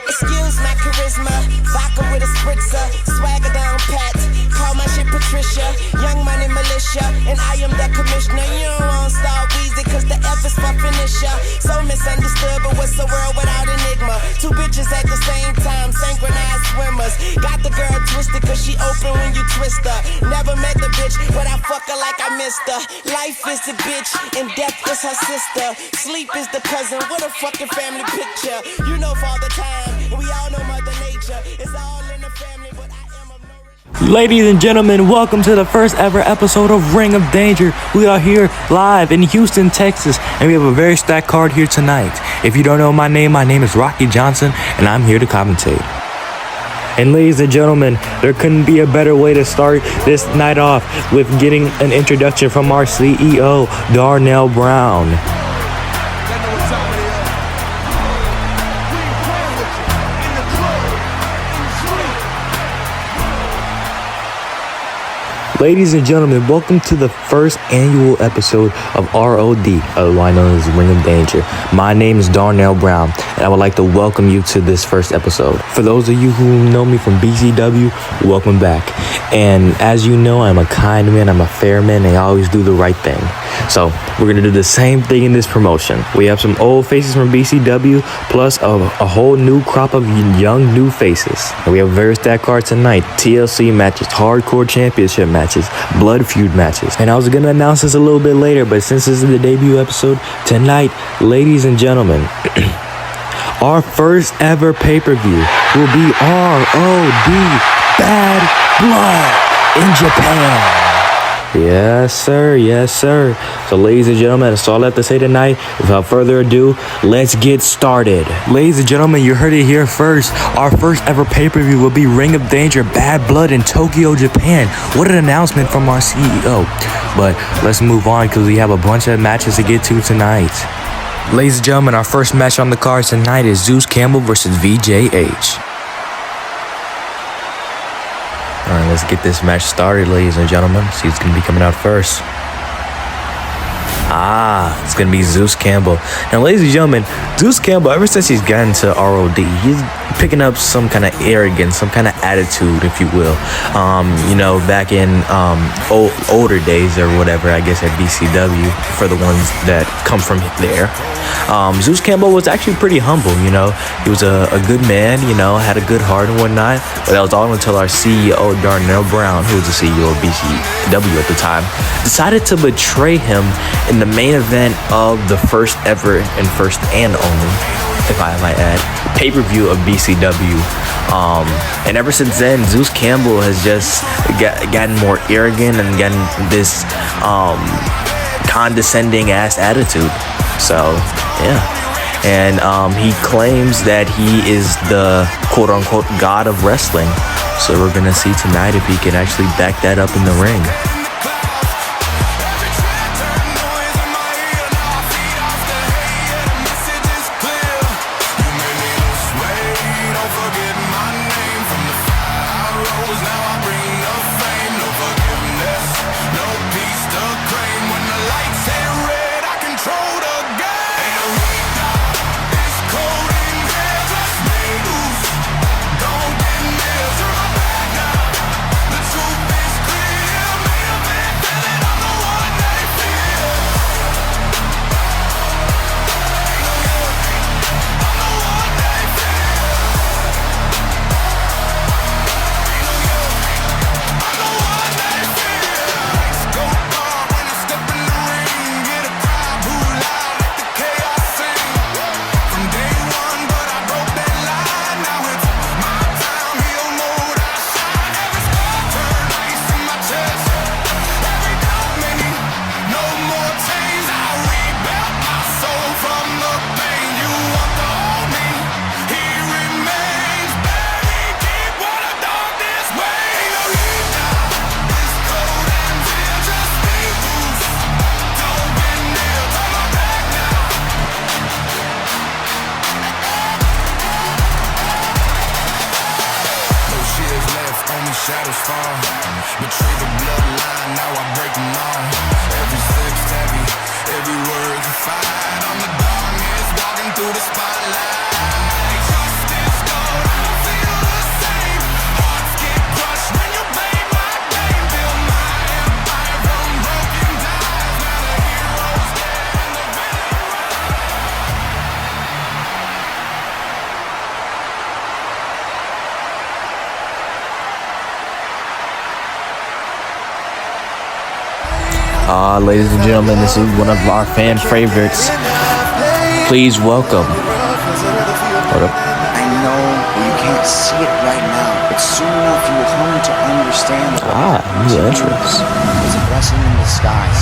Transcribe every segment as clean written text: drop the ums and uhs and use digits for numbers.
Excuse my charisma, vodka with a spritzer, swagger down pat. Call my shit Patricia, young money militia, and I am the commissioner. You don't want Star Weezy, cause the F is for finisher. So misunderstood, but what's the world without enigma? Two bitches at the same time, synchronized swimmers. Got the girl twisted, cause she open when you twist her. Never met the bitch, but I fuck her like I missed her. Life is the bitch, and death is her sister. Sleep is the cousin, what a fucking family picture. You know Father Time, and we all know Mother Nature. It's all in the family, but I am of no... Ladies and gentlemen, welcome to the first ever episode of Ring of Danger. We are here live in Houston, Texas, and we have a very stacked card here tonight. If you don't know my name is Rocky Johnson, and I'm here to commentate. And ladies and gentlemen, there couldn't be a better way to start this night off with getting an introduction from our CEO, Darnell Brown. Ladies and gentlemen, welcome to the first annual episode of ROD, otherwise known as Ring of Danger. My name is Darnell Brown, and I would like to welcome you to this first episode. For those of you who know me from BCW, welcome back. And as you know, I'm a kind man, I'm a fair man, and I always do the right thing. So we're going to do the same thing in this promotion. We have some old faces from BCW, plus a whole new crop of young new faces. And we have a very stacked card tonight. TLC matches, hardcore championship matches, blood feud matches. And I was going to announce this a little bit later, but since this is the debut episode, tonight, ladies and gentlemen, our first ever pay-per-view will be ROD Bad Blood in Japan. Yes, sir. Yes, sir. So, ladies and gentlemen, that's all I have to say tonight. Without further ado, let's get started. Ladies and gentlemen, you heard it here first. Our first ever pay-per-view will be Ring of Danger Bad Blood in Tokyo, Japan. What an announcement from our CEO. But let's move on because we have a bunch of matches to get to tonight. Ladies and gentlemen, our first match on the card tonight is Zeus Campbell versus VJH. Alright, let's get this match started, ladies and gentlemen. See who's going to be coming out first. It's going to be Zeus Campbell. Now, ladies and gentlemen, Zeus Campbell, ever since he's gotten to ROD, he's picking up some kind of arrogance, some kind of attitude, if you will. Back in older days or whatever, I guess at BCW, for the ones that come from there. Zeus Campbell was actually pretty humble, He was a good man, had a good heart and whatnot. But that was all until our CEO, Darnell Brown, who was the CEO of BCW at the time, decided to betray him in the main event of the first ever and first and only, if I might add, pay-per-view of BCW. And ever since then, Zeus Campbell has just gotten more arrogant and gotten this condescending ass attitude. So, yeah. And he claims that he is the quote-unquote god of wrestling. So we're going to see tonight if he can actually back that up in the ring. Ladies and gentlemen, this is one of our fan favorites. Please welcome. Hold up. I know you can't see it right now, but soon enough you will come to understand that New entrance. it's a blessing in disguise.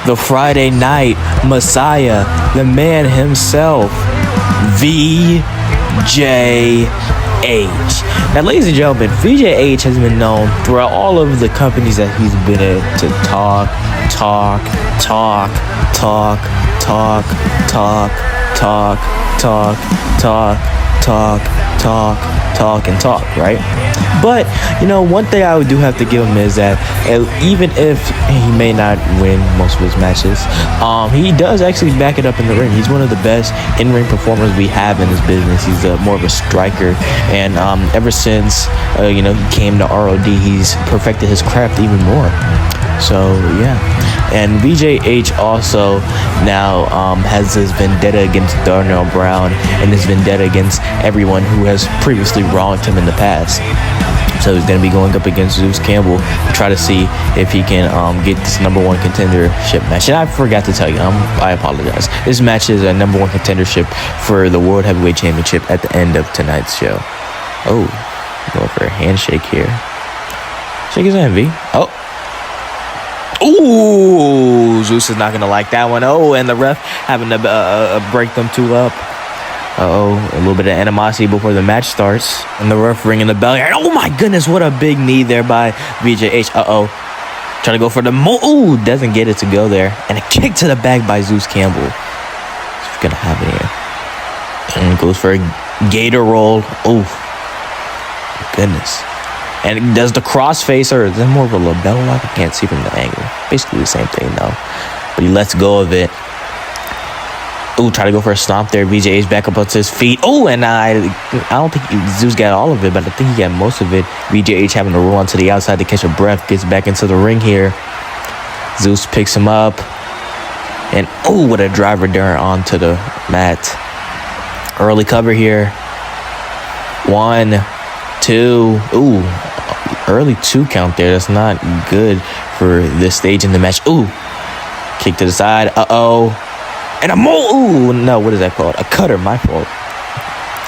The Friday Night Messiah, the man himself, VJH. Now, ladies and gentlemen, VJH has been known throughout all of the companies that he's been in to talk, right? But, one thing I do have to give him is that even if he may not win most of his matches, he does actually back it up in the ring. He's one of the best in-ring performers we have in this business. He's more of a striker, and ever since, he came to ROD, he's perfected his craft even more. So, yeah. And VJH also now has his vendetta against Darnell Brown and his vendetta against everyone who has previously wronged him in the past. So he's going to be going up against Zeus Campbell to try to see if he can get this number one contendership match. And I forgot to tell you, I apologize. This match is a number one contendership for the World Heavyweight Championship at the end of tonight's show. Oh, going for a handshake here. Shake his hand, V. Oh. Ooh, Zeus is not going to like that one. Oh, and the ref having to break them two up. Uh-oh, a little bit of animosity before the match starts. And the ref ringing the bell here. Oh, my goodness, what a big knee there by VJH. Uh-oh. Trying to go for the Ooh, doesn't get it to go there. And a kick to the back by Zeus Campbell. What's going to happen here? And goes for a gator roll. Oh, goodness. And it does the crossface, or is that more of a label lock? I can't see from the angle. Basically the same thing, though. But he lets go of it. Ooh, try to go for a stomp there. VJ's back up onto his feet. Oh, and I don't think Zeus got all of it, but I think he got most of it. VJH having to roll onto the outside to catch a breath. Gets back into the ring here. Zeus picks him up. And, oh, what a driver there onto the mat. Early cover here. 1, 2. Ooh, early 2 count there. That's not good for this stage in the match. Ooh, kick to the side. Uh-oh. And a ooh, no, what is that called? A cutter, my fault.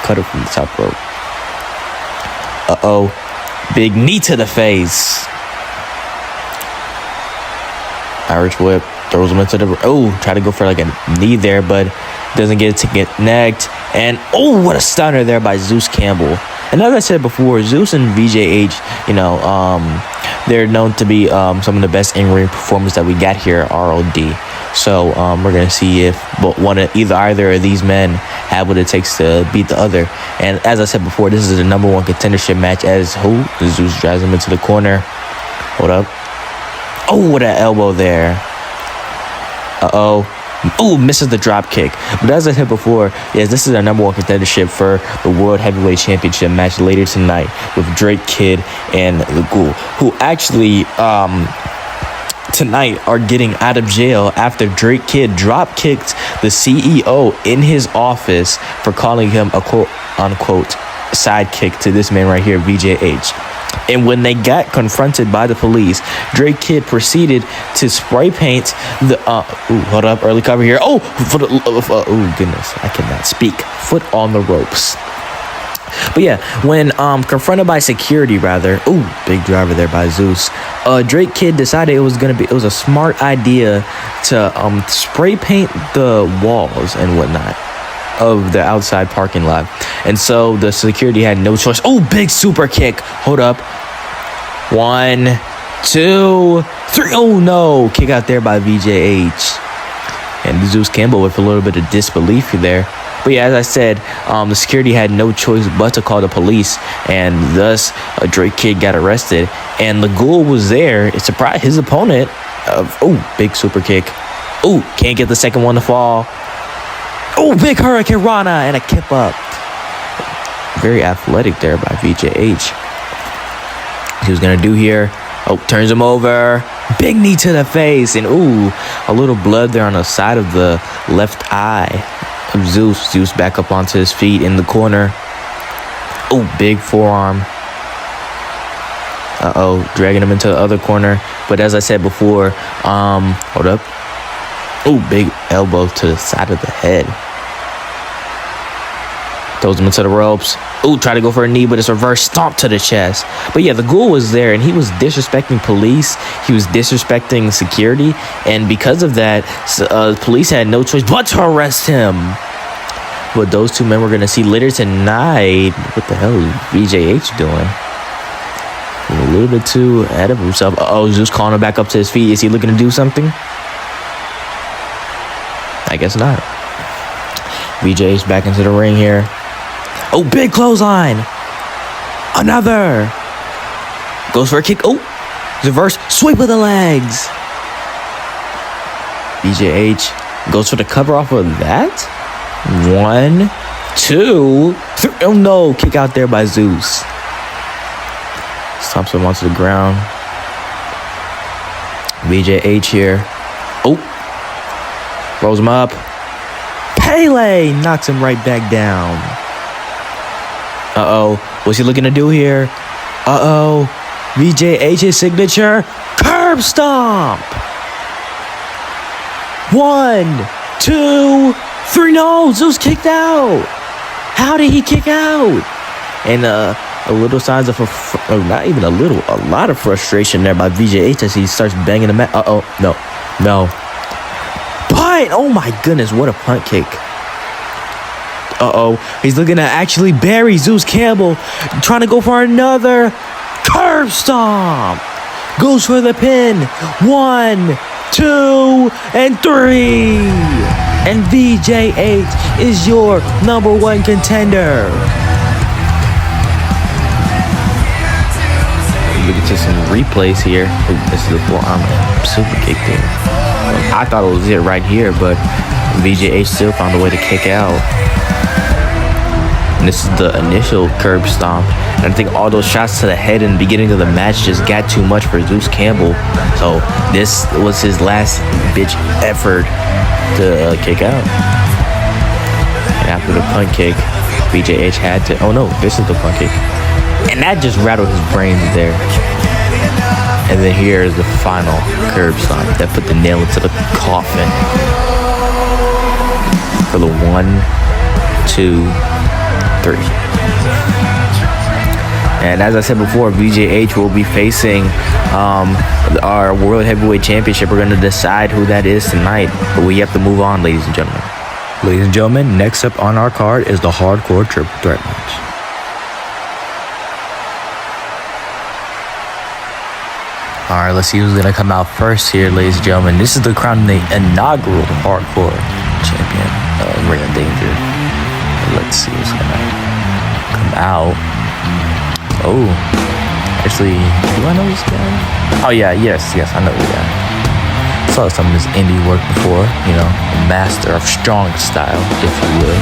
Cutter from the top rope. Uh-oh. Big knee to the face. Irish whip. Throws him into the... Oh, try to go for like a knee there, but doesn't get it to get necked. And, oh, what a stunner there by Zeus Campbell. And as I said before, Zeus and VJH, they're known to be some of the best in-ring performers that we got here at ROD. So we're going to see if either of these men have what it takes to beat the other. And as I said before, this is the number one contendership match as Zeus drives him into the corner. Hold up. Oh, what an elbow there. Uh-oh. Ooh, misses the drop kick. But as I said before, yes, this is our number one contendership for the World Heavyweight Championship match later tonight with Drake Kid and the Ghoul, who actually tonight are getting out of jail after Drake Kid drop kicked the CEO in his office for calling him a quote-unquote sidekick to this man right here, VJH. And when they got confronted by the police, Drake Kid proceeded to spray paint the hold up, early cover here. Oh, goodness, I cannot speak. Foot on the ropes. But yeah, when confronted by security, big driver there by Zeus. Drake Kid decided it was a smart idea to spray paint the walls and whatnot of the outside parking lot. And so the security had no choice. Oh, big super kick. Hold up. 1, 2, 3. Oh no, kick out there by VJH. And Zeus Campbell with a little bit of disbelief there. But yeah, as I said, the security had no choice but to call the police, and thus Drake Kid got arrested. And the Ghoul was there. It surprised his opponent. Big super kick. Oh, can't get the second one to fall. Oh, big Hurricane Rana and a kip up. Very athletic there by VJH. He was going to do here. Oh, turns him over. Big knee to the face. And, a little blood there on the side of the left eye of Zeus. Zeus back up onto his feet in the corner. Oh, big forearm. Dragging him into the other corner. But as I said before, hold up. Oh, big elbow to the side of the head. Throws him into the ropes. Ooh, try to go for a knee, but it's a reverse stomp to the chest. But yeah, the Ghoul was there, and he was disrespecting police. He was disrespecting security. And because of that, police had no choice but to arrest him. But those two men we're going to see later tonight. What the hell is BJH doing? A little bit too ahead of himself. Zeus calling him back up to his feet. Is he looking to do something? I guess not. BJH back into the ring here. Oh, big clothesline. Another. Goes for a kick. Oh, reverse sweep of the legs. BJH goes for the cover off of that. 1, 2, 3. Oh no, kick out there by Zeus. Stomps him onto the ground. BJH here. Oh, rolls him up. Pele knocks him right back down. What's he looking to do here? BJH's signature curb stomp. 1, 2, 3. No, Zeus kicked out. How did he kick out? And a little signs of not even a little, a lot of frustration there by BJH as he starts banging the mat. No. Punt. Oh my goodness, what a punt kick. He's looking to actually bury Zeus Campbell. Trying to go for another curb stomp. Goes for the pin. 1, 2, and 3. And BJH is your #1 contender. Look at some replays here. This is the forearm super kick there. I thought it was it right here, but BJH still found a way to kick out. And this is the initial curb stomp. And I think all those shots to the head in the beginning of the match just got too much for Zeus Campbell. So this was his last bitch effort to kick out. And after the punt kick, BJH had to... Oh no, this is the punt kick. And that just rattled his brains there. And then here is the final curb stomp that put the nail into the coffin. For the 1, 2, 3. And as I said before, BJH will be facing our World Heavyweight Championship. We're going to decide who that is tonight. But we have to move on, ladies and gentlemen. Ladies and gentlemen, next up on our card is the Hardcore Triple Threat match. Alright, let's see who's going to come out first here, ladies and gentlemen. This is the crown, the inaugural Hardcore Champion, Ring of Danger. Let's see who's going to come out. Oh, actually, do I know this guy? Oh, yeah, yes, I know this guy. Saw some of his indie work before, a master of strong style, if you will.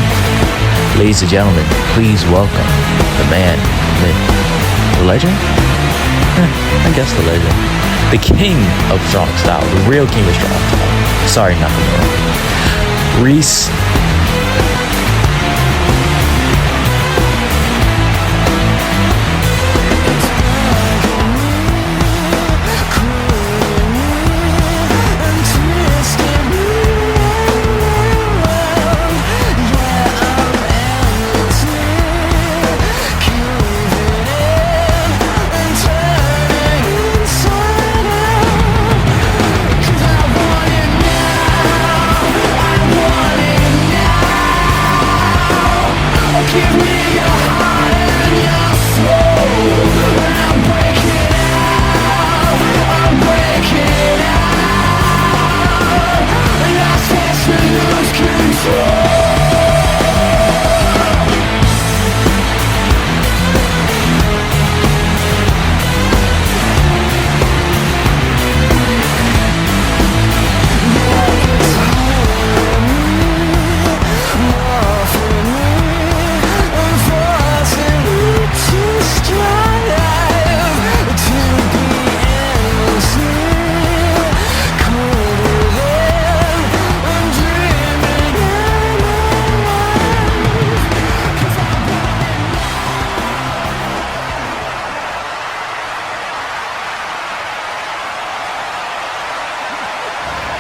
Ladies and gentlemen, please welcome the man, the legend? I guess the legend. The king of strong style, the real king of strong style. Sorry, Nakamura. Reese.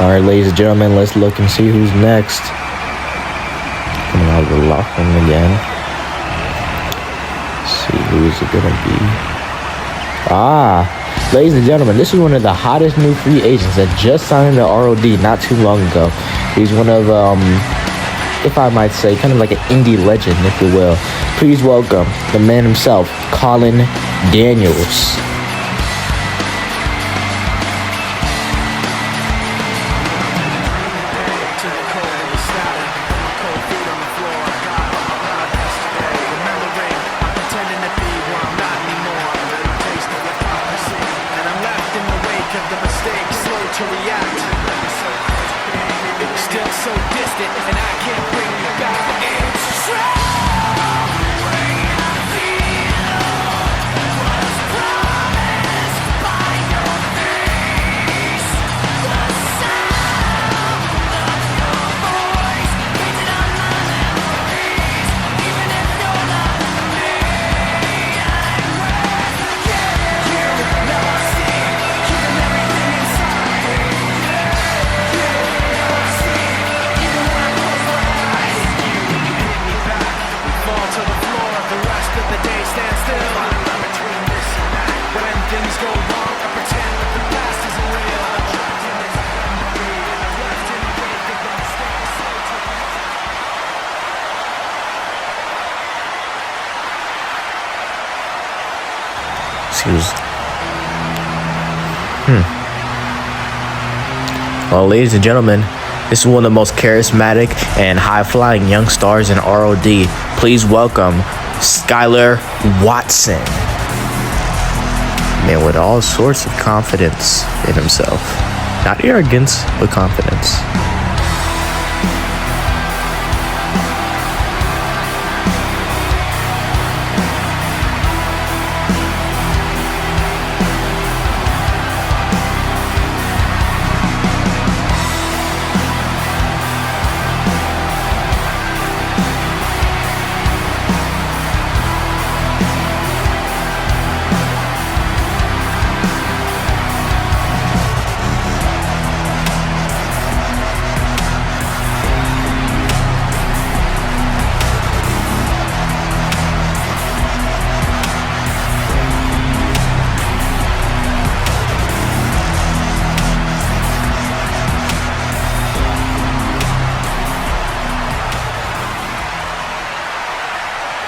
Alright, ladies and gentlemen, let's look and see who's next. Coming out of the locker room again. Let's see who is it gonna be. Ladies and gentlemen, this is one of the hottest new free agents that just signed the ROD not too long ago. He's one of, if I might say, kind of like an indie legend, if you will. Please welcome the man himself, Colin Daniels. Well, ladies and gentlemen, this is one of the most charismatic and high-flying young stars in ROD. Please welcome Skylar Watson. Man with all sorts of confidence in himself. Not arrogance, but confidence.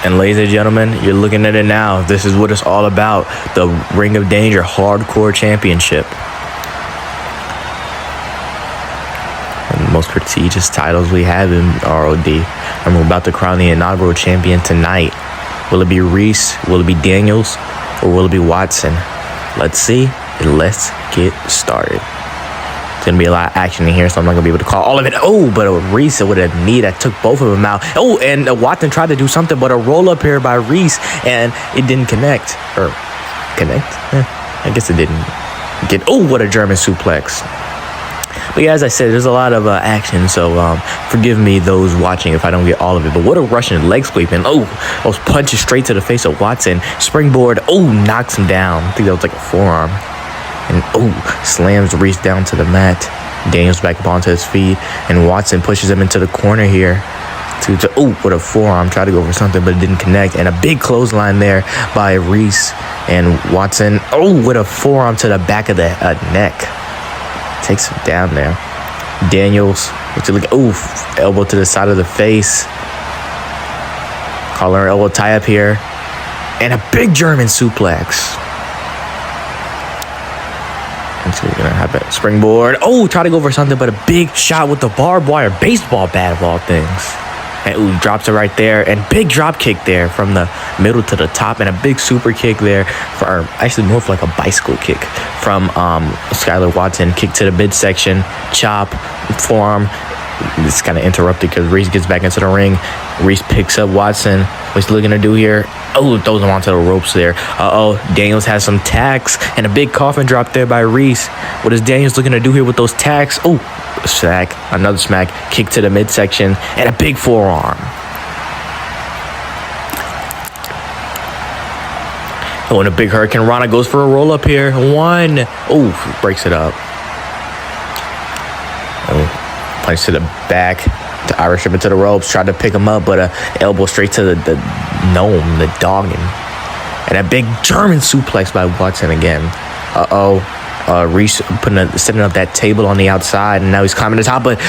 And ladies and gentlemen, you're looking at it now. This is what it's all about. The Ring of Danger Hardcore Championship. One of the most prestigious titles we have in ROD. And we're about to crown the inaugural champion tonight. Will it be Reese? Will it be Daniels? Or will it be Watson? Let's see. And let's get started. It's going to be a lot of action in here, so I'm not going to be able to call all of it. Oh, but Reese with a knee that took both of them out. Oh, and Watson tried to do something, but a roll-up here by Reese, and it didn't connect. Or, connect? I guess it didn't get... Oh, what a German suplex. But yeah, as I said, there's a lot of action, so forgive me those watching if I don't get all of it. But what a Russian leg sweep, and oh, those punches straight to the face of Watson. Springboard, oh, knocks him down. I think that was like a forearm. And oh, slams Reese down to the mat. Daniels back up onto his feet, and Watson pushes him into the corner here. Oh, with a forearm, tried to go for something, but it didn't connect. And a big clothesline there by Reese. And Watson, oh, with a forearm to the back of the neck. Takes him down there. Daniels, oh, elbow to the side of the face. Collar elbow tie up here. And a big German suplex. Let's see what's gonna happen. Springboard. Oh, try to go for something, but a big shot with the barbed wire baseball bat of all things. And ooh, drops it right there. And big drop kick there from the middle to the top. And a big super kick there. For actually more of like a bicycle kick from Skylar Watson. Kick to the midsection. Chop. Forearm. It's kind of interrupted because Reese gets back into the ring. Reese picks up Watson. What's he looking to do here? Oh, throws him onto the ropes there. Daniels has some tacks and a big coffin drop there by Reese. What is Daniels looking to do here with those tacks? Oh, smack, another smack, kick to the midsection, and a big forearm. Oh, and a big Hurricane Rana goes for a roll up here. One. Oh, breaks it up. Punch to the back. To Irish him into the ropes. Tried to pick him up, but elbow straight to the gnome, the dogging. And a big German suplex by Watson again. Reese setting up that table on the outside, and now he's climbing the top, but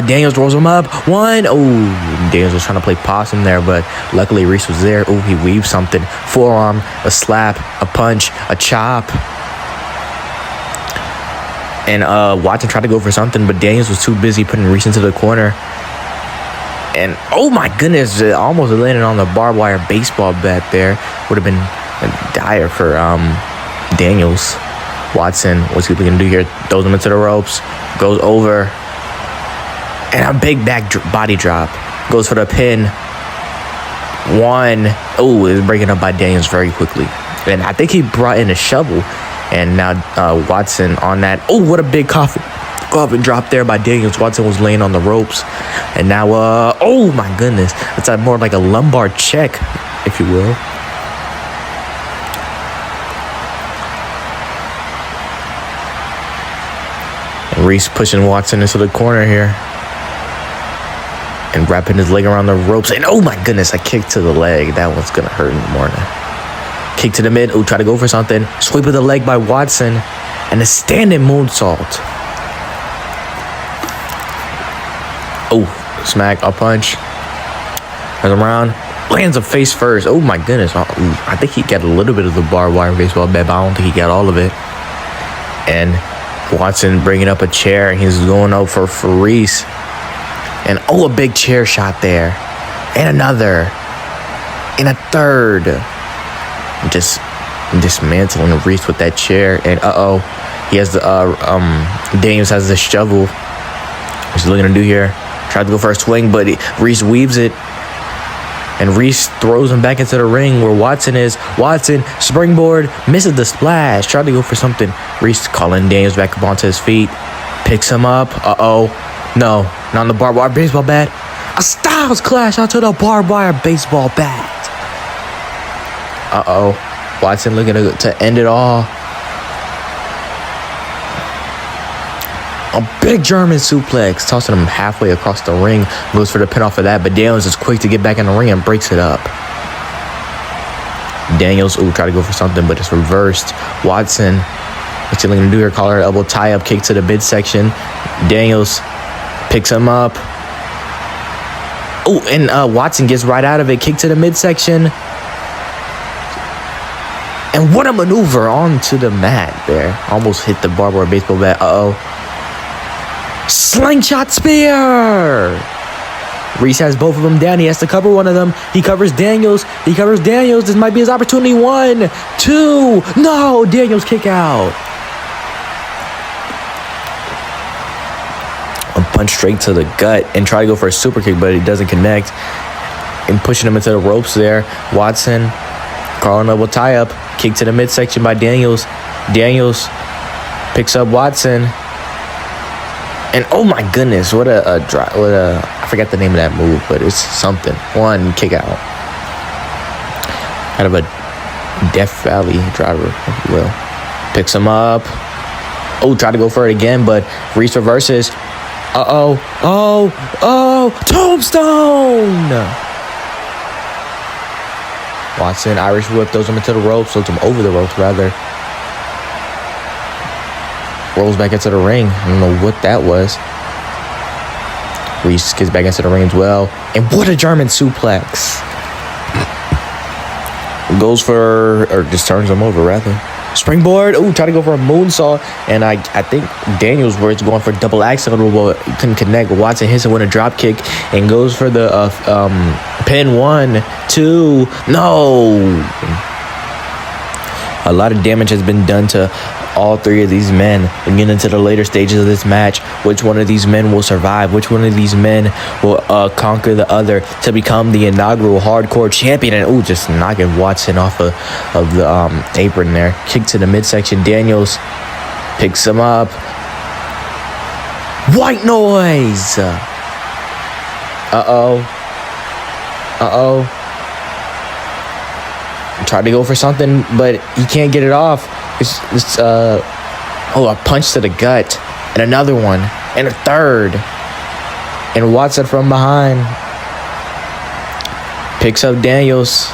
Daniels rolls him up. One. Daniels was trying to play possum there, but luckily Reese was there. He weaves something. Forearm, a slap, a punch, a chop. And Watson tried to go for something, but Daniels was too busy putting Reese into the corner. And oh my goodness, almost landed on the barbed wire baseball bat there. Would have been dire for Daniels. Watson, what's he going to do here? Throws him into the ropes. Goes over. And a big back body drop. Goes for the pin. One. It's breaking up by Daniels very quickly. And I think he brought in a shovel. And now Watson on that. What a big coffin drop there by Daniels. Watson was laying on the ropes. And now, oh my goodness. It's more like a lumbar check, if you will. And Reese pushing Watson into the corner here. And wrapping his leg around the ropes. And oh my goodness, a kick to the leg. That one's going to hurt in the morning. Kick to the mid. Try to go for something. Sweep of the leg by Watson. And a standing moonsault. Smack, a punch. Turns around. Lands a face first. Oh my goodness. I think he got a little bit of the barbed wire baseball bat, but I don't think he got all of it. And Watson bringing up a chair. And he's going out for Reese. And a big chair shot there. And another. And a third. Just dismantling Reese with that chair. And he has the Daniels has the shovel. What's he looking to do here? Tried to go for a swing, but Reese weaves it. And Reese throws him back into the ring where Watson is. Watson, springboard, misses the splash. Tried to go for something. Reese calling Daniels back up onto his feet. Picks him up. No, not on the barbed wire baseball bat. A Styles Clash onto the barbed wire baseball bat. Watson looking to end it all. A big German suplex, tossing him halfway across the ring. Goes for the pin off of that, but Daniels is quick to get back in the ring and breaks it up. Daniels, try to go for something, but it's reversed. Watson, what's he going to do here? Collar elbow tie up, kick to the midsection. Daniels picks him up. And Watson gets right out of it. Kick to the midsection. And what a maneuver onto the mat there. Almost hit the barbed wire baseball bat. Slingshot spear. Reese has both of them down. He has to cover one of them. He covers Daniels. This might be his opportunity. 1, 2. No, Daniels kick out. A punch straight to the gut and try to go for a super kick, but it doesn't connect. And pushing him into the ropes there. Watson, Carl elbow tie up. Kick to the midsection by Daniels. Daniels picks up Watson. And oh my goodness, what a I forgot the name of that move, but it's something. 1 kick out. Out of a Death Valley driver, if you will. Picks him up. Try to go for it again, but Reese reverses. Tombstone! Watson, Irish whip, throws him into the ropes, throws him over the ropes, rather. Rolls back into the ring. I don't know what that was. Reese gets back into the ring as well. And what a German suplex. Goes for, or just turns him over, rather. Springboard. Try to go for a moonsault. And I think Daniels was going for double accidental, but couldn't connect. Watson hits him with a drop kick and goes for the pin. 1, 2. No. A lot of damage has been done to all three of these men. We get into the later stages of this match. Which one of these men will survive? Which one of these men will conquer the other to become the inaugural hardcore champion? And just knocking Watson off of the apron there. Kick to the midsection. Daniels picks him up. White noise. Tried to go for something, but he can't get it off. It's a punch to the gut, and another one, and a third. And Watson from behind picks up Daniels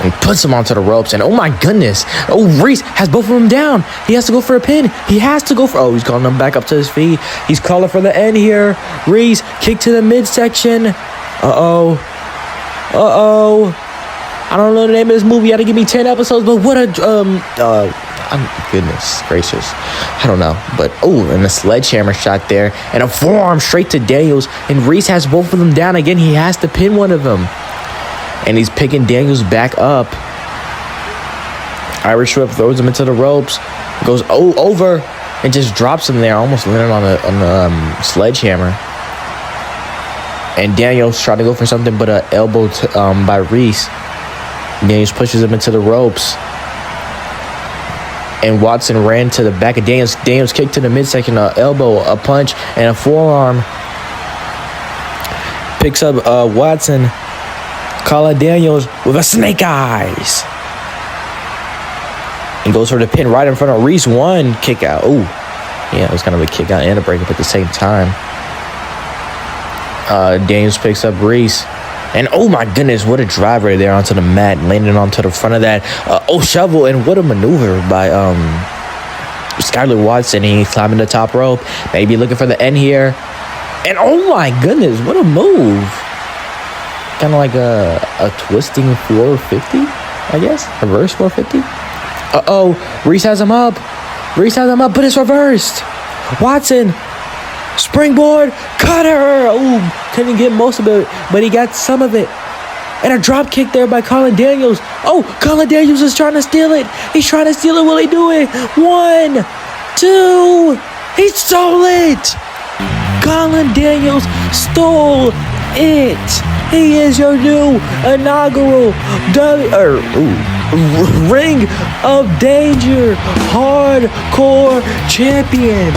and puts him onto the ropes. And oh my goodness. Oh, Reese has both of them down. He has to go for a pin. He has to go for... Oh, he's calling him back up to his feet. He's calling for the end here. Reese, kick to the midsection. Uh-oh. I don't know the name of this movie. You had to give me 10 episodes, but what a... goodness gracious. I don't know. But, oh, and a sledgehammer shot there. And a forearm straight to Daniels. And Reese has both of them down. Again, he has to pin one of them. And he's picking Daniels back up. Irish Whip throws him into the ropes. Goes over and just drops him there. Almost landed on the sledgehammer. And Daniels trying to go for something but an elbow by Reese. Daniels pushes him into the ropes. And Watson ran to the back of Daniels. Daniels kicked to the midsection, an elbow, a punch, and a forearm. Picks up Watson. Colin Daniels with a snake eyes. And goes for the pin right in front of Reese. One kick out. Ooh. Yeah, it was kind of a kick out and a breakup at the same time. Daniels picks up Reese. And oh my goodness, what a drive right there onto the mat. Landing onto the front of that. Shovel. And what a maneuver by Skylar Watson. He's climbing the top rope. Maybe looking for the end here. And oh my goodness, what a move. Kind of like a twisting 450, I guess. Reverse 450. Reese has him up. But it's reversed. Watson. Springboard. Cutter. Ooh, couldn't get most of it, but he got some of it. And a drop kick there by Colin Daniels. Oh, Colin Daniels is trying to steal it. He's trying to steal it. Will he do it? 1, 2. He stole it. Colin Daniels stole it. He is your new inaugural Ring of Danger Hardcore Champion.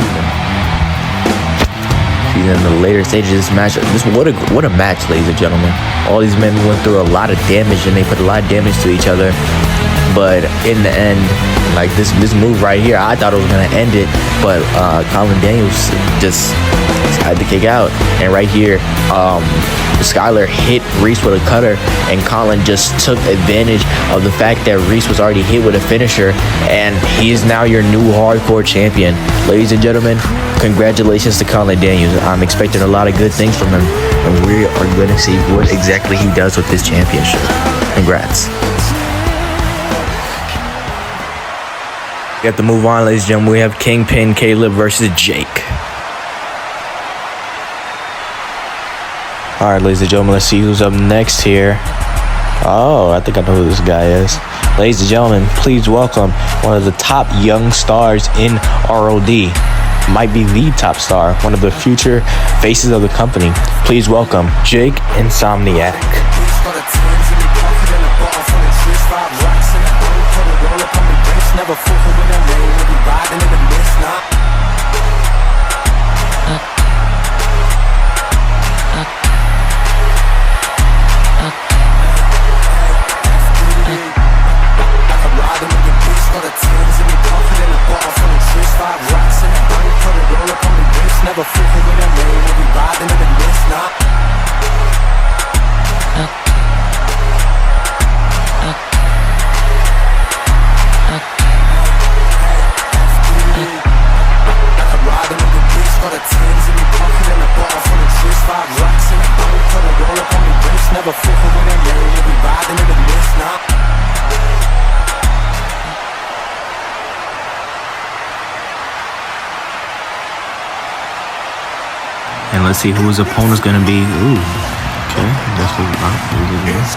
He's in the later stages of this match. What a match, ladies and gentlemen. All these men went through a lot of damage and they put a lot of damage to each other. But in the end, like this move right here, I thought it was gonna end it, but Colin Daniels just had to kick out. And right here, Skylar hit Reese with a cutter, and Colin just took advantage of the fact that Reese was already hit with a finisher, and he is now your new hardcore champion. Ladies and gentlemen, congratulations to Colin Daniels. I'm expecting a lot of good things from him, and we are going to see what exactly he does with this championship. Congrats. We have to move on, ladies and gentlemen. We have Kingpin Caleb versus Jake. All right, ladies and gentlemen, let's see who's up next here. Oh, I think I know who this guy is. Ladies and gentlemen, please welcome one of the top young stars in ROD. Might be the top star, one of the future faces of the company. Please welcome Jake Insomniac. Never fool with them, we be riding in the mist now. Never fool with them, we be riding in the mist now. And let's see who his opponent's gonna be. Ooh, okay, that's what it is.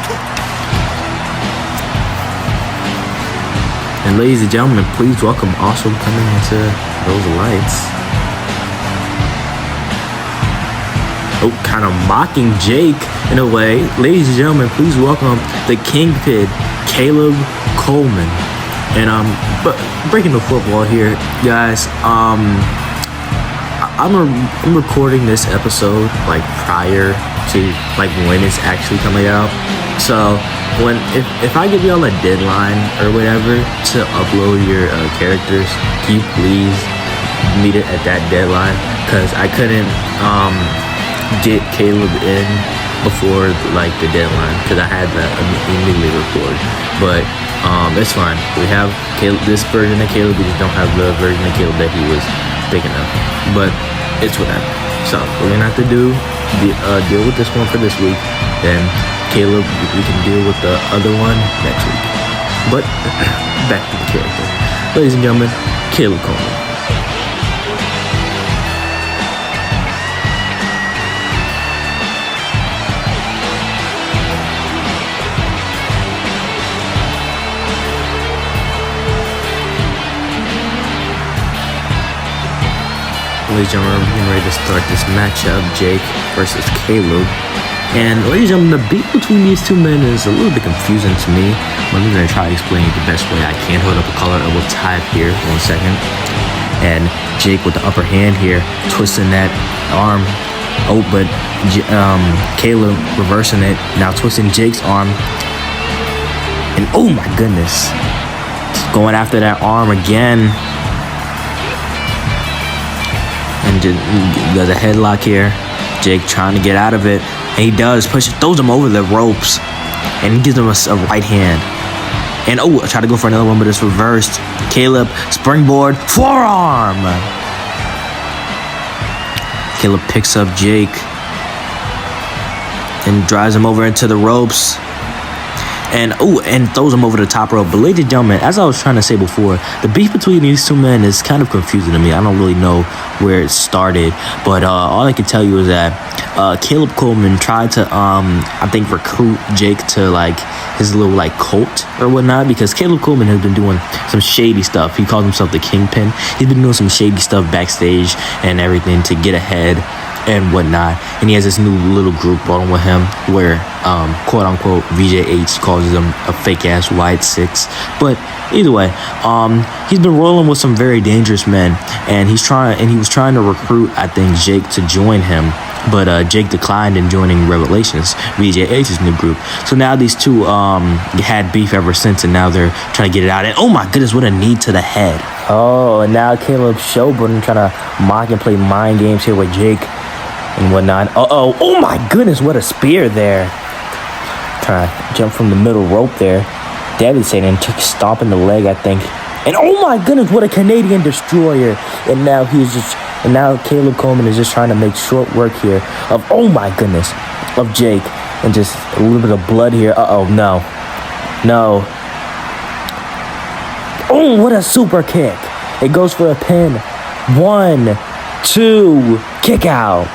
And ladies and gentlemen, please welcome also coming into those lights. Oh, kind of mocking Jake in a way. Ladies and gentlemen, please welcome the Kingpin, Caleb Coleman. And but breaking the football here, guys. I'm recording this episode like prior to like when it's actually coming out. So if I give y'all a deadline or whatever to upload your characters, can you please meet it at that deadline because I couldn't get Caleb in before like the deadline because I had to immediately record. But it's fine. We have Caleb, this version of Caleb. We just don't have the version of Caleb that he was thinking of. But it's whatever. So we're gonna have to deal with this one for this week. Then Caleb, we can deal with the other one next week. But back to the character, ladies and gentlemen, Caleb Coleman. Ladies and gentlemen, we're getting ready to start this matchup, Jake versus Caleb. And ladies and gentlemen, the beef between these two men is a little bit confusing to me. But I'm going to try to explain it the best way I can. Hold up a color, I will type here, 1 second. And Jake with the upper hand here, twisting that arm. Oh, but Caleb reversing it, now twisting Jake's arm. And oh my goodness, going after that arm again. And just does a headlock here. Jake trying to get out of it. And he does. Throws him over the ropes. And he gives him a right hand. And I try to go for another one, but it's reversed. Caleb, springboard, forearm. Caleb picks up Jake. And drives him over into the ropes. And throws him over the top rope. But ladies and gentlemen, as I was trying to say before, the beef between these two men is kind of confusing to me. I don't really know where it started, but all I can tell you is that Caleb Coleman tried to I think recruit Jake to like his little like cult or whatnot, because Caleb Coleman has been doing some shady stuff. He calls himself the Kingpin. He's been doing some shady stuff backstage and everything to get ahead and whatnot. And he has this new little group rolling with him where quote unquote VJH calls him a fake ass white six. But either way, he's been rolling with some very dangerous men, and he was trying to recruit, I think, Jake to join him. But Jake declined in joining Revelations, VJH's new group. So now these two had beef ever since, and now they're trying to get it out. And oh my goodness, what a knee to the head. Oh, and now Caleb showboating, trying to mock and play mind games here with Jake and whatnot. Oh my goodness, what a spear there. Trying to jump from the middle rope there. Devastating, took stomping the leg, I think. And oh my goodness, what a Canadian destroyer. And now Caleb Coleman is just trying to make short work here of, oh my goodness, of Jake. And just a little bit of blood here. No. Oh, what a super kick. It goes for a pin. 1, 2, kick out.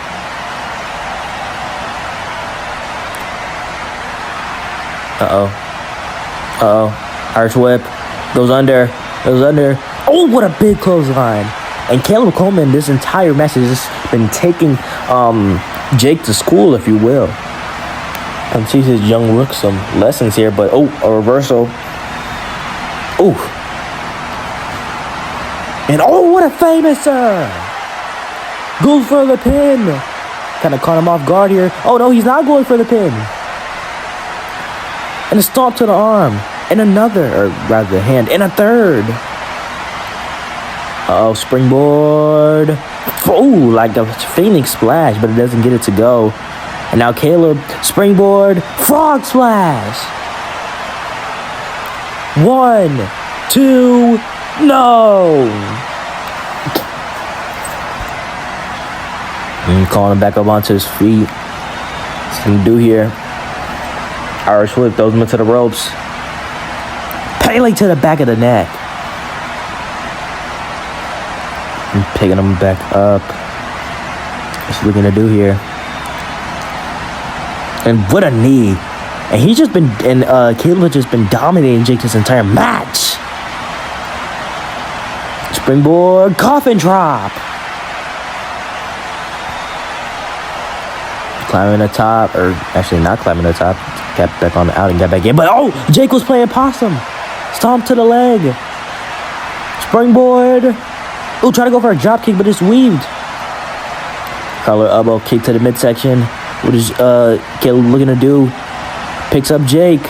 Irish whip. Goes under. Oh, what a big clothesline. And Caleb Coleman, this entire match has just been taking Jake to school, if you will. And teach his young rook some lessons here. But, a reversal. And, what a famouser. Goes for the pin. Kind of caught him off guard here. Oh, no, he's not going for the pin. And a stomp to the arm. And another, or rather the hand. And a third. Springboard. Like a Phoenix splash, but it doesn't get it to go. And now Caleb, springboard, frog splash. 1, 2, no. And calling him back up onto his feet. What's he gonna do here? Irish whip, throws him into the ropes. Pele to the back of the neck. And picking him back up. What's he looking to do here? And what a knee. And he's just been, Caleb has just been dominating Jake this entire match. Springboard, coffin drop. Climbing the top, or actually not climbing the top. Got back on the out and got back in. But Jake was playing possum. Stomp to the leg. Springboard. Try to go for a drop kick, but it's weaved. Collar elbow kick to the midsection. What is Caleb looking to do? Picks up Jake.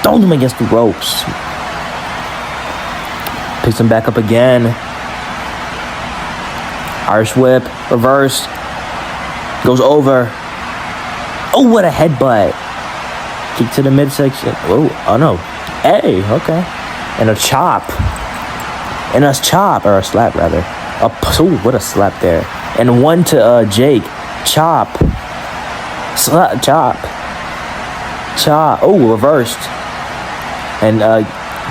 Throws him against the ropes. Picks him back up again. Irish whip, reverse. Goes over. Oh, what a headbutt. Kick to the midsection. Oh no. Hey, okay. And a chop. And a chop, or a slap rather. What a slap there. And one to Jake. Chop. Slap, chop. Chop. Oh, reversed. And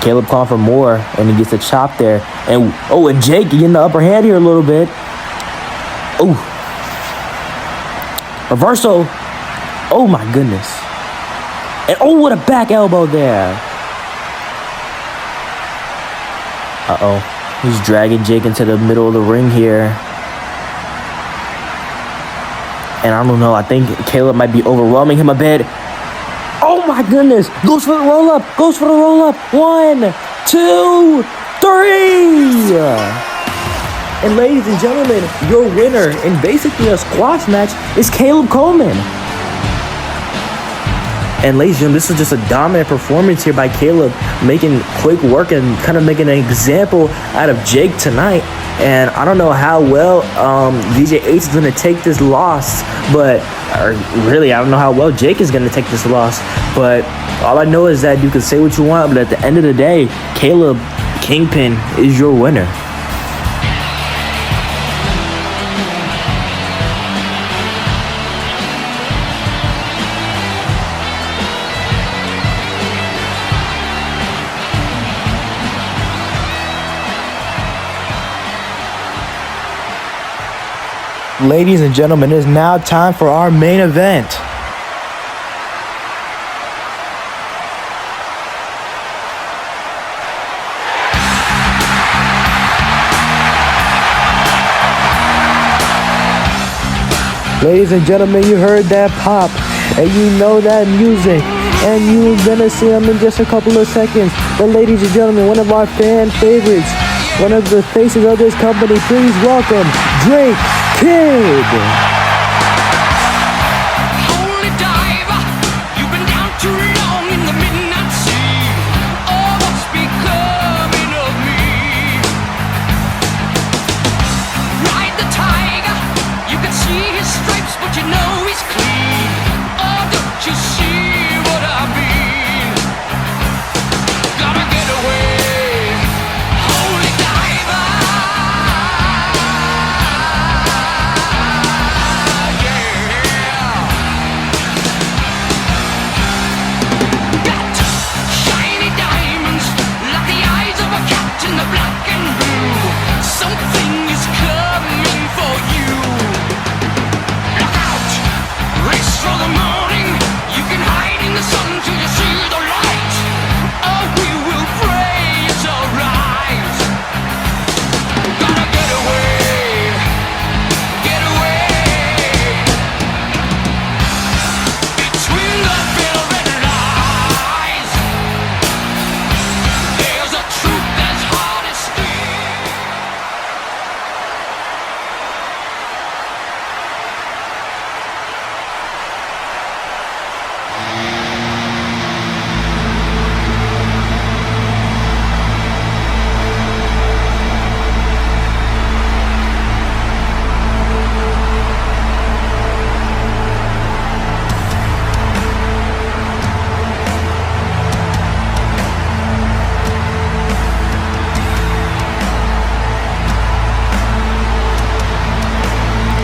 Caleb calling for more, and he gets a chop there. And Jake getting the upper hand here a little bit. Oh. Reversal. Oh my goodness. And what a back elbow there. He's dragging Jake into the middle of the ring here. And I don't know, I think Caleb might be overwhelming him a bit. Oh my goodness. Goes for the roll up. 1, 2, 3. And ladies and gentlemen, your winner in basically a squash match is Caleb Coleman. And ladies and gentlemen, this was just a dominant performance here by Caleb, making quick work and kind of making an example out of Jake tonight. And I don't know how well VJ8 is going to take this loss, I don't know how well Jake is going to take this loss. But all I know is that you can say what you want, but at the end of the day, Caleb Kingpin is your winner. Ladies and gentlemen, it is now time for our main event. Ladies and gentlemen, you heard that pop, and you know that music, and you're gonna see them in just a couple of seconds. But ladies and gentlemen, one of our fan favorites, one of the faces of this company, please welcome Drake Kid. Holy diver, you've been down too long in the midnight sea. Oh, what's becoming of me? Ride the tiger, you can see his stripes, but you know he's clean. Oh, don't you see what I mean? Gotta get away, holy diver.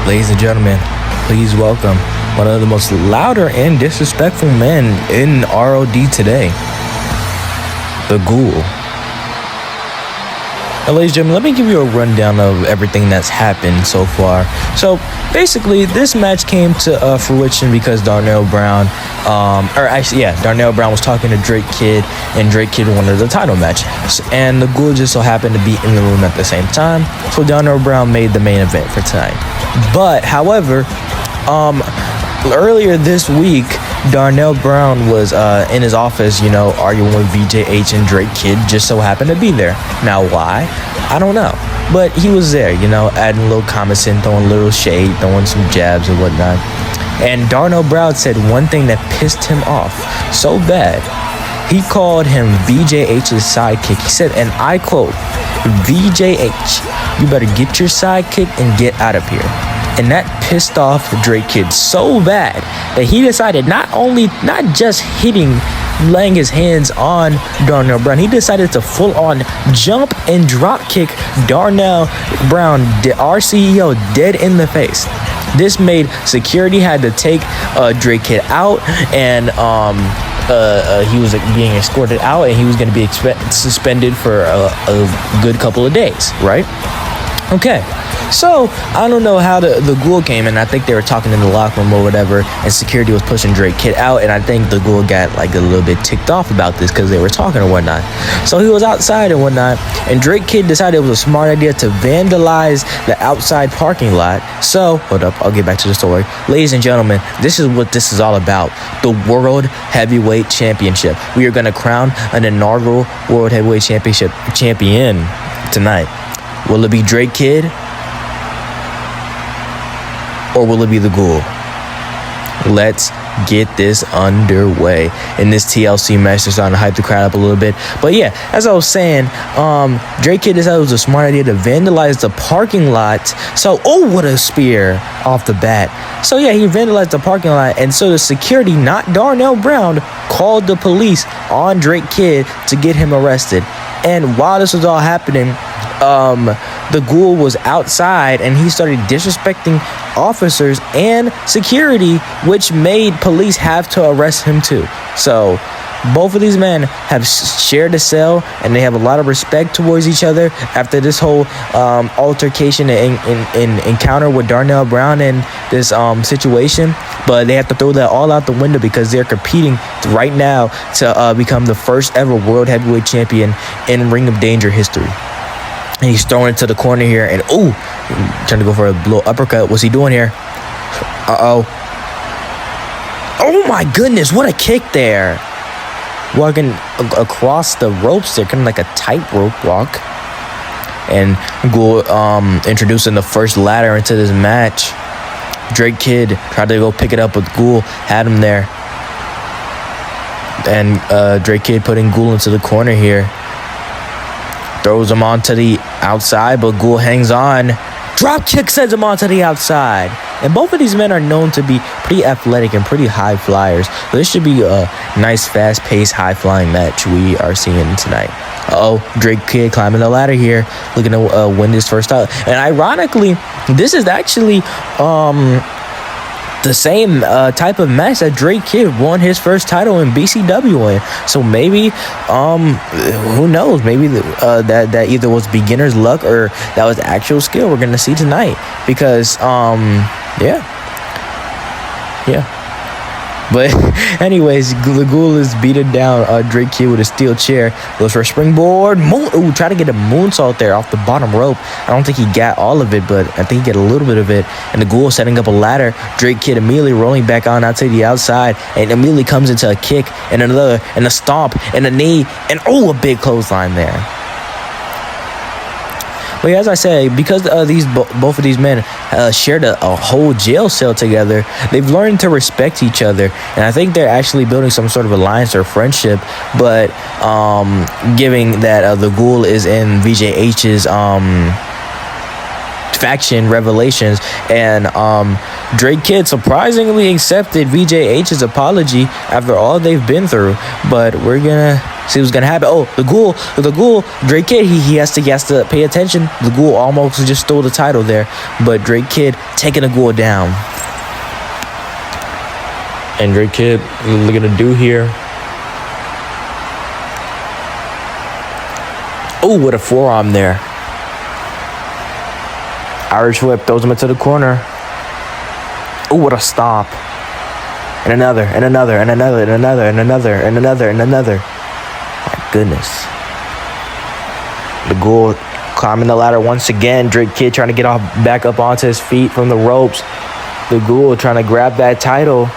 Ladies and gentlemen, please welcome one of the most louder and disrespectful men in ROD today, the Ghoul. Now, ladies and gentlemen, let me give you a rundown of everything that's happened so far. So basically, this match came to fruition because Darnell Brown, Darnell Brown was talking to Drake Kid, and Drake Kid wanted the title match. And the Ghoul just so happened to be in the room at the same time, so Darnell Brown made the main event for tonight. But, however, earlier this week, Darnell Brown was in his office, arguing with VJH, and Drake Kid just so happened to be there. Now, why? I don't know. But he was there, adding a little comments in, throwing a little shade, throwing some jabs and whatnot. And Darnell Brown said one thing that pissed him off so bad. He called him VJH's sidekick. He said, and I quote, VJH, you better get your sidekick and get out of here. And that pissed off Drake Kid so bad that he decided not just laying his hands on Darnell Brown, he decided to full on jump and drop kick Darnell Brown, our CEO, dead in the face. This made security had to take Drake Kid out, and he was being escorted out, and he was going to be suspended for a good couple of days, right? Okay, so I don't know how the Ghoul came in. I think they were talking in the locker room or whatever, and security was pushing Drake Kid out, and I think the Ghoul got like a little bit ticked off about this because they were talking and whatnot. So he was outside and whatnot, and Drake Kid decided it was a smart idea to vandalize the outside parking lot. So, hold up, I'll get back to the story. Ladies and gentlemen, this is what this is all about. The World Heavyweight Championship. We are going to crown an inaugural World Heavyweight Championship champion tonight. Will it be Drake Kid? Or will it be the Ghoul? Let's get this underway. In this TLC match, they're starting to hype the crowd up a little bit. But yeah, as I was saying, Drake Kid decided it was a smart idea to vandalize the parking lot. So, oh, what a spear off the bat. So yeah, he vandalized the parking lot. And so the security, not Darnell Brown, called the police on Drake Kid to get him arrested. And while this was all happening, the Ghoul was outside and he started disrespecting officers and security, which made police have to arrest him too. So both of these men have shared a cell, and they have a lot of respect towards each other after this whole altercation and encounter with Darnell Brown and this situation. But they have to throw that all out the window because they're competing right now to become the first ever World Heavyweight Champion in Ring of Danger history. And he's throwing it to the corner here, and ooh, trying to go for a blow uppercut. What's he doing here? Uh-oh. Oh my goodness, what a kick there. Walking across the ropes there, kind of like a tightrope walk. And Ghoul introducing the first ladder into this match. Drake Kid tried to go pick it up, but Ghoul had him there. And Drake Kid putting Ghoul into the corner here. Throws him onto the outside, but Ghoul hangs on. Drop kick sends him onto the outside. And both of these men are known to be pretty athletic and pretty high flyers. So this should be a nice, fast-paced, high-flying match we are seeing tonight. Uh-oh, Drake Kid climbing the ladder here, looking to win this first title. And ironically, this is actually the same type of match that Drake Kid won his first title in BCW in. So maybe, who knows? Maybe that either was beginner's luck or that was actual skill we're gonna see tonight. Because, yeah. But anyways, the Ghoul is beating down Drake Kid with a steel chair. Goes for a springboard. Try to get a moonsault there off the bottom rope. I don't think he got all of it, but I think he got a little bit of it. And the Ghoul setting up a ladder. Drake Kid immediately rolling back on out to the outside, and immediately comes into a kick and another, and a stomp and a knee, and a big clothesline there. But as I say, because both of these men shared a whole jail cell together, they've learned to respect each other, and I think they're actually building some sort of alliance or friendship. But given that the Ghoul is in VJH's faction, Revelations, and Drake Kid surprisingly accepted VJH's apology after all they've been through. But we're gonna see what's gonna happen. Oh, the Ghoul, Drake Kid, he has to pay attention. The Ghoul almost just stole the title there, but Drake Kid taking the Ghoul down. And Drake Kid looking to do here. Oh, what a forearm there. Irish whip, throws him into the corner. Oh, what a stomp. And another, and another, and another, and another, and another, and another, and another. My goodness. The Ghoul climbing the ladder once again. Drake Kid trying to get back up onto his feet from the ropes. The Ghoul trying to grab that title.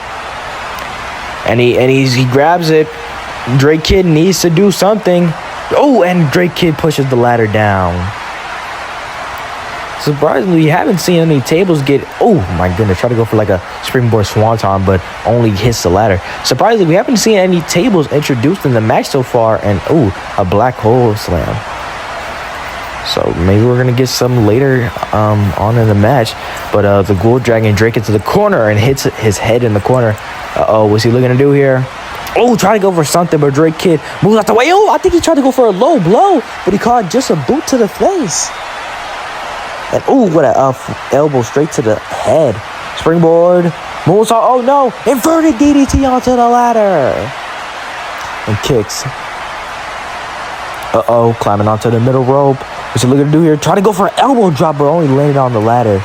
And he grabs it. Drake Kid needs to do something. Oh, and Drake Kid pushes the ladder down. surprisingly, you haven't seen any tables get, oh my goodness, try to go for like a springboard swanton, but only hits the ladder. Surprisingly, we haven't seen any tables introduced in the match so far, and a black hole slam. So maybe we're gonna get some later on in the match. But the Ghoul dragging Drake into the corner and hits his head in the corner. What's he looking to do here? Oh, try to go for something, but Drake Kid moves out the way. Oh, I think he tried to go for a low blow, but he caught just a boot to the face. And what a elbow straight to the head. Springboard. Moonsault. Oh no. Inverted DDT onto the ladder. And kicks. Climbing onto the middle rope. What's he looking to do here? Try to go for an elbow drop, but only landed on the ladder.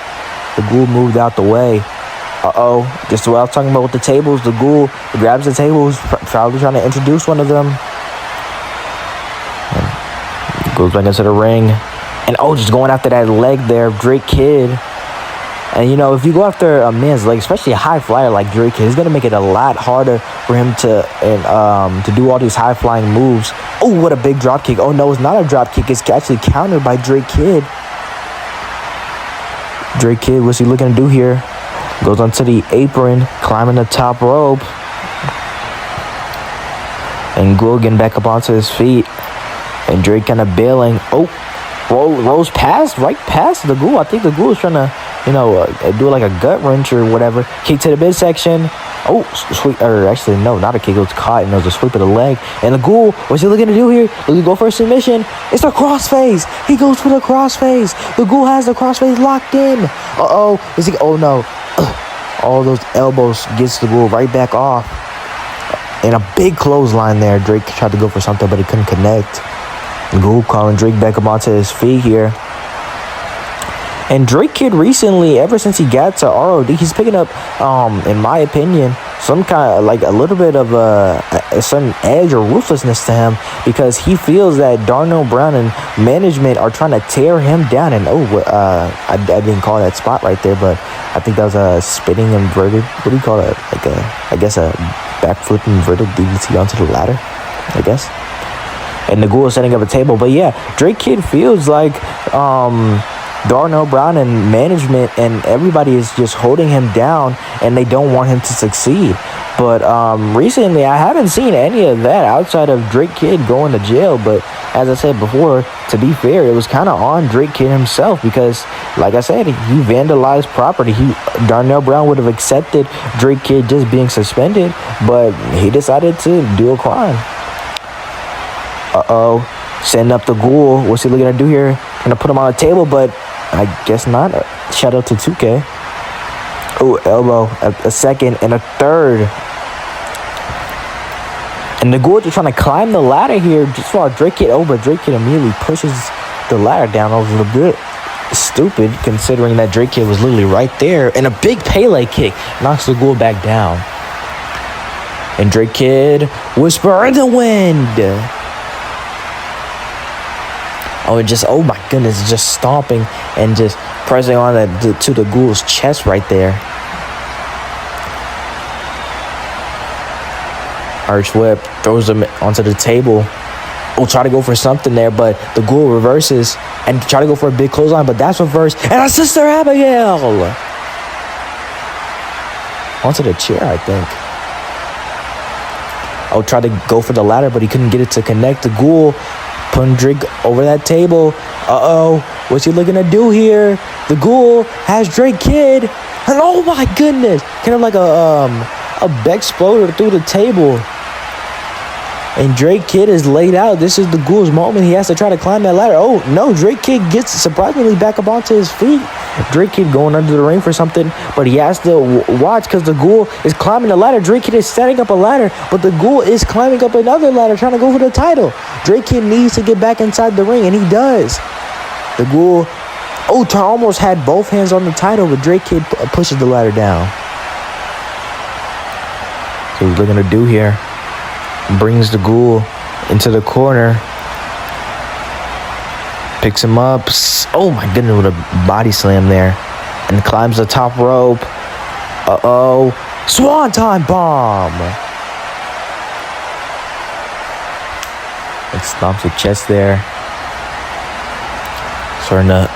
The Ghoul moved out the way. Just what I was talking about with the tables. The Ghoul grabs the tables, probably trying to introduce one of them. And goes back into the ring. And just going after that leg there of Drake Kid. And if you go after a man's leg, especially a high flyer like Drake Kid, it's gonna make it a lot harder for him to do all these high flying moves. Oh, what a big drop kick. Oh no, it's not a drop kick, it's actually countered by Drake Kid. Drake Kid, what's he looking to do here? Goes onto the apron, climbing the top rope. And Ghoul getting back up onto his feet. And Drake kind of bailing. Rolls right past the Ghoul. I think the Ghoul is trying to, do like a gut wrench or whatever. Kick to the midsection. Sweep, or actually, no, not a kick. It was caught, and it was a sweep of the leg. And the Ghoul, what's he looking to do here? Looking to go for a submission. It's a crossface. He goes for the crossface. The Ghoul has the crossface locked in. Is he? Oh no. All those elbows gets the Ghoul right back off. And a big clothesline there. Drake tried to go for something, but he couldn't connect. Ghoul calling Drake back up onto his feet here. And Drake Kid recently, ever since he got to ROD, he's picking up, in my opinion, some kind of, like, a little bit of a certain edge or ruthlessness to him, because he feels that Darnell Brown and management are trying to tear him down. And I didn't call that spot right there, but I think that was a spinning inverted, what do you call it? Like I guess a backflip inverted DDT onto the ladder, I guess. And the Ghoul is setting up a table. But yeah, Drake Kid feels like Darnell Brown and management and everybody is just holding him down, and they don't want him to succeed. But recently, I haven't seen any of that outside of Drake Kid going to jail. But as I said before, to be fair, it was kind of on Drake Kid himself, because, like I said, he vandalized property. Darnell Brown would have accepted Drake Kid just being suspended, but he decided to do a crime. Setting up the Ghoul. What's he looking to do here? Gonna put him on a table, but I guess not. Shout out to 2K. Elbow. A second and a third. And the Ghoul just trying to climb the ladder here just while Drake Kid. But Drake Kid immediately pushes the ladder down a little bit. Stupid, considering that Drake Kid was literally right there. And a big Pele kick knocks the Ghoul back down. And Drake Kid, whisper in the wind. Oh my goodness, just stomping and just pressing on to the Ghoul's chest right there. Arch whip, throws him onto the table. Try to go for something there, but the Ghoul reverses and try to go for a big clothesline, but that's reversed. And a Sister Abigail! Onto the chair, I think. Tried to go for the ladder, but he couldn't get it to connect. The Ghoul putting Drake over that table. What's he looking to do here? The Ghoul has Drake Kid, and oh my goodness, kind of like a Beck exploder through the table. And Drake Kid is laid out. This is the Ghoul's moment. He has to try to climb that ladder. No, Drake Kid gets surprisingly back up onto his feet. Drake Kid going under the ring for something, but he has to watch because the Ghoul is climbing the ladder. Drake Kid is setting up a ladder, but the Ghoul is climbing up another ladder trying to go for the title. Drake Kid needs to get back inside the ring, and he does. The Ghoul, almost had both hands on the title, but Drake Kid pushes the ladder down. So he's looking to do here. Brings the Ghoul into the corner. Picks him up. Oh my goodness, with a body slam there. And climbs the top rope. Swanton bomb. And stomps the chest there. Starting to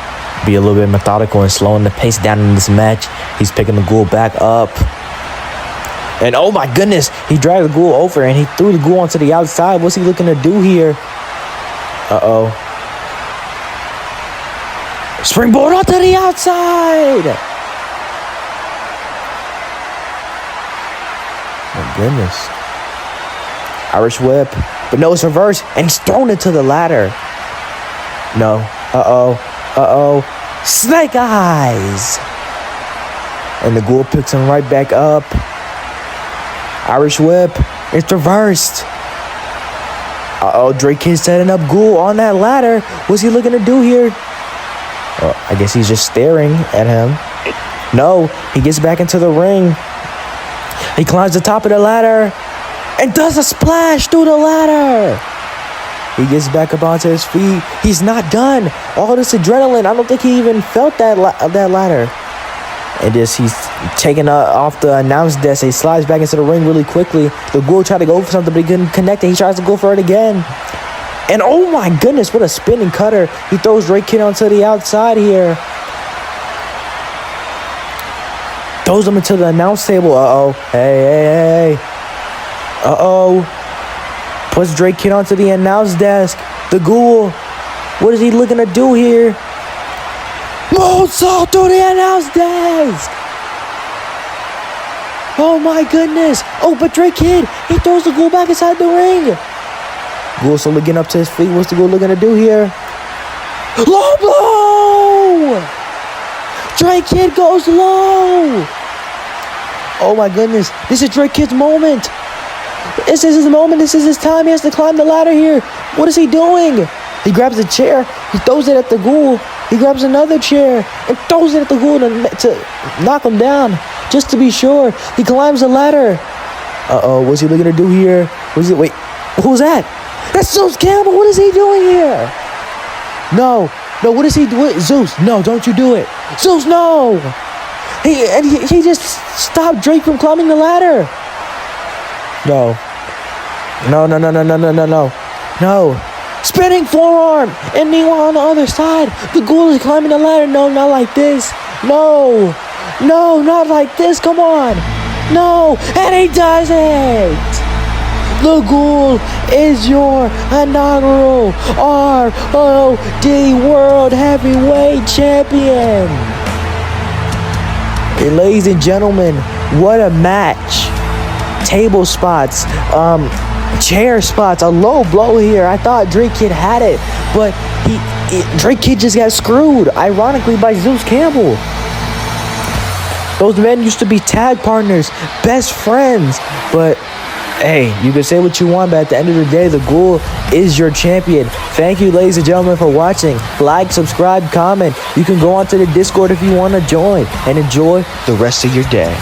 be a little bit methodical and slowing the pace down in this match. He's picking the Ghoul back up. And oh my goodness, he dragged the Ghoul over and he threw the Ghoul onto the outside. What's he looking to do here? Uh-oh. Springboard onto the outside. My goodness. Irish whip. But no, it's reversed. And he's thrown into the ladder. No. Snake eyes. And the Ghoul picks him right back up. Irish whip. It's reversed. Drake Kid setting up Ghoul on that ladder. What's he looking to do here? I guess he's just staring at him. No, he gets back into the ring. He climbs the top of the ladder and does a splash through the ladder. He gets back up onto his feet. He's not done. All this adrenaline, I don't think he even felt that ladder. And he's taken off the announce desk. He slides back into the ring really quickly. The Ghoul tried to go for something, but he couldn't connect it. He tries to go for it again. And oh my goodness, what a spinning cutter. He throws Drake Kid onto the outside here. Throws him into the announce table. Hey. Puts Drake Kid onto the announce desk. The Ghoul, what is he looking to do here? Moonsault through the announce desk. Oh my goodness. Oh, but Drake Kid, he throws the Ghoul back inside the ring. Ghoul slowly getting up to his feet. What's the Ghoul looking to do here? Low blow! Drake Kid goes low. Oh my goodness. This is Drake Kid's moment. This is his moment. This is his time. He has to climb the ladder here. What is he doing? He grabs a chair. He throws it at the Ghoul. He grabs another chair and throws it at the Ghoul to knock him down. Just to be sure. He climbs the ladder. What's he looking to do here? Wait, who's that? That's Zeus Campbell. What is he doing here? No, what is he doing? Zeus, no, don't you do it. Zeus, no. He just stopped Drake from climbing the ladder. No. Spinning forearm. And meanwhile on the other side, the Ghoul is climbing the ladder. No, not like this. No, not like this. Come on. No, and he does it. The Ghoul is your inaugural ROD World Heavyweight Champion. Hey, ladies and gentlemen, what a match. Table spots, chair spots, a low blow here. I thought Drake Kid had it, but Drake Kid just got screwed, ironically, by Zeus Campbell. Those men used to be tag partners, best friends, but hey, you can say what you want, but at the end of the day, the Ghoul is your champion. Thank you, ladies and gentlemen, for watching. Like, subscribe, comment. You can go onto the Discord if you want to join, and enjoy the rest of your day.